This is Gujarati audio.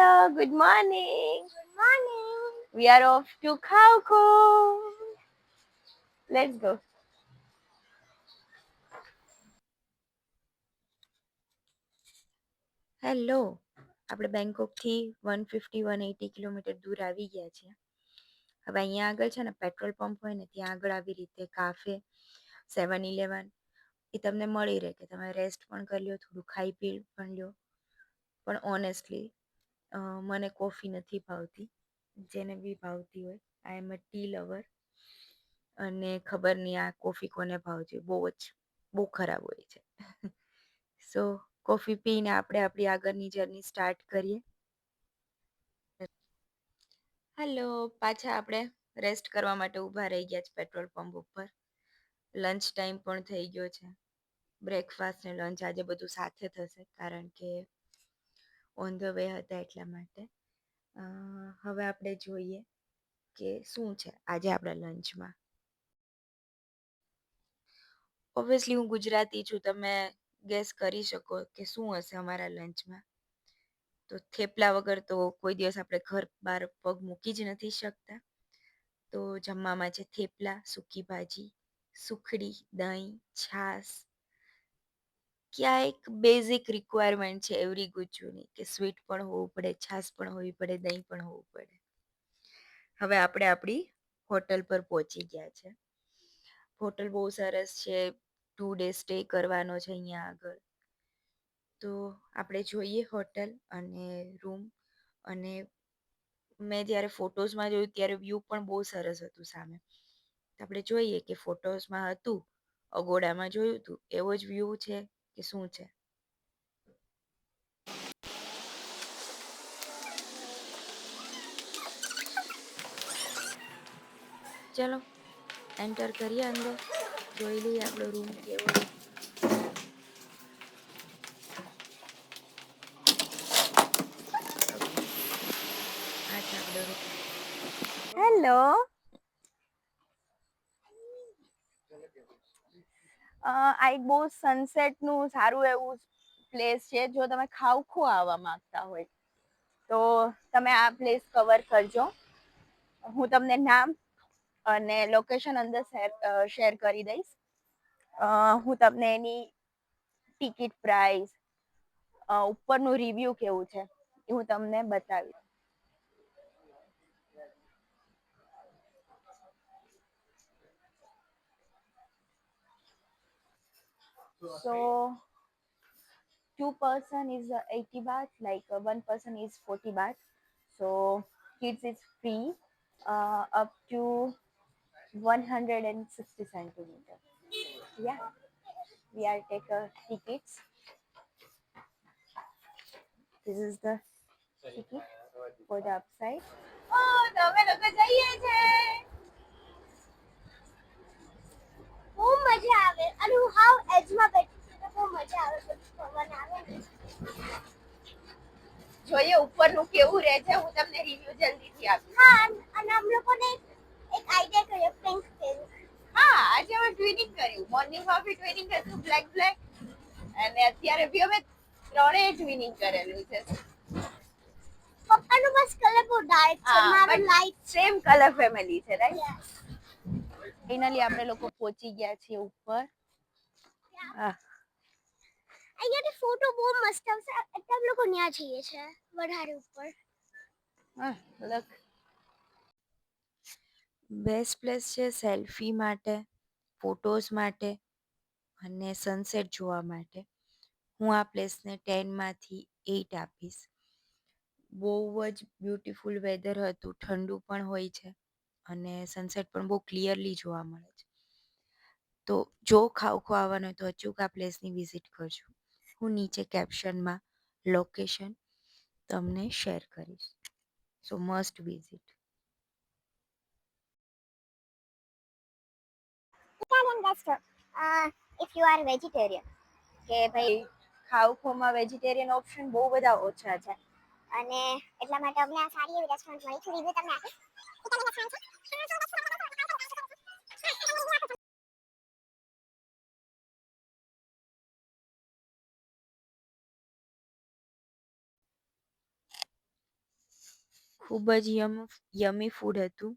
Hello, good morning. Good morning. We are off to Khao Kho. Let's go. Hello, આપણે બેંકોકથી 150-180 કિલોમીટર દૂર આવી ગયા છીએ. હવે અહીંયા આગળ છે ને પેટ્રોલ પંપ હોય ને ત્યાં આગળ આવી રીતે કાફે 7-Eleven એ તમને મળી રહે કે તમે રેસ્ટ પણ કરી લો, થોડું ખાઈ પી પણ લો. પણ ઓનેસ્ટલી મને કોફી નથી ભાવતી. જેને બી ભાવતી હોય, આઈ એમ અ ટી લવર. અને ખબર નહીં આ કોફી કોને ભાવતી, બહુ ખરાબ હોય છે. સો કોફી પીને આપણે આપણી આગળની જર્ની સ્ટાર્ટ કરીએ. હેલો, પાછા આપણે રેસ્ટ કરવા માટે ઊભા રહી ગયા છે પેટ્રોલ પંપ ઉપર. લંચ ટાઈમ પણ થઈ ગયો છે. બ્રેકફાસ્ટ ને લંચ આજે બધું સાથે થશે કારણ કે ઓન ધ વે હતા એટલા માટે. હવે આપણે જોઈએ કે શું છે આજે આપણા લંચમાં. ઓબ્વિયસલી હું ગુજરાતી છું, તમે ગેસ કરી શકો કે શું હશે અમારા લંચમાં. તો થેપલા વગર તો કોઈ દિવસ આપણે ઘર બહાર પગ મૂકી જ નથી શકતા. તો જમવામાં છે થેપલા, સૂકી ભાજી, સુખડી, દહીં, છાશ. ક્યાં એક બેઝિક રિક્વાયરમેન્ટ છે એવરી ગુજ્જુની કે સ્વીટ પણ હોવું પડે, છાશ પણ હોવી પડે, દહીં પણ હોવું પડે. હવે આપણે આપણી હોટલ પર પહોંચી ગયા છે. હોટલ બહુ સરસ છે, 2 ડે સ્ટે કરવાનો છે અહીંયા આગળ. તો આપણે જોઈએ હોટલ અને રૂમ. અને મેં જ્યારે ફોટોઝમાં જોયું ત્યારે વ્યૂ પણ બહુ સરસ હતું સામે. આપણે જોઈએ કે ફોટોઝમાં હતું, અગોડામાં જોયું હતું એવો જ વ્યૂ છે કે શું છે. ચલો એન્ટર કરીએ અંદર, જોઈ લઈએ આપણો રૂમ કેવો છે. આ છે આપણો રૂમ. હેલો, આ એક બહુ સનસેટનું સારું એવું પ્લેસ છે. જો તમે ખાવ ખો આવવા માંગતા હોય તો તમે આ પ્લેસ કવર કરજો. હું તમને નામ અને લોકેશન અંદર શેર કરી દઈશ. હું તમને એની ટિકિટ પ્રાઇસ, ઉપરનું રિવ્યુ કેવું છે એ હું તમને બતાવીશ. So 2 person is 80 baht, like 1 person is 40 baht. So kids is free up to 160 centimeter. Yeah, we are take tickets. This is the ticket for the upside. Oh, તમે લોકો જઈએ છે. બહુ મજા આવે અને હું હાવ એજમાં બેઠી છું તો બહુ મજા આવે પવન આવે ને. જોઈએ ઉપરનું કેવું રહે છે, હું તમને રિવ્યુ જલ્દીથી આપીશ. હા અને આમ લોકોને એક આઈડિયા કર્યો પિંક પિંક. હા, આજે અમે ટ્વિનિંગ કર્યું. મોર્નિંગમાં બી ટ્વિનિંગ હતું બ્લેક અને અત્યારે બી અમે ત્રણેય ટ્વિનિંગ કરેલું છે. પપ્પાનું બસ કલર બહુ ડાર્ક છે, મારો લાઈટ સેમ કલર ફેમિલી છે, રાઈટ? ફાઇનલી આપણે લોકો પહોંચી ગયા છીએ ઉપર. અહીંયાથી ફોટો બહુ મસ્ત આવશે એટલે અમે લોકો ત્યાં જઈએ છે વધારે ઉપર. બેસ્ટ પ્લેસ છે સેલ્ફી માટે, ફોટોઝ માટે અને સનસેટ જોવા માટે. હું આ પ્લેસને 10માંથી 8 આપીશ. બહુ જ બ્યુટીફુલ વેધર હતું, ઠંડુ પણ હોય છે અને સનસેટ પણ બહુ ક્લિયરલી જોવા મળે છે. તો જો ખાવ ખો આવવાનું હોય તો અચૂક આ પ્લેસની વિઝિટ કરજો. હું નીચે કેપ્શનમાં લોકેશન તમને શેર કરીશ. So must visit. Italian restaurant if you are vegetarian. કે ભાઈ ખાવ ખોમાં વેજીટેરિયન ઓપ્શન બહુ બધા ઓછા છે. અને એટલા માટે અમને આ સારી એવી રેસ્ટોરન્ટ મળી છે. રિવ્યુ તમને આપીશ. ઇટાલિયન રેસ્ટોરન્ટ છે. ખૂબ જ યમી ફૂડ હતું.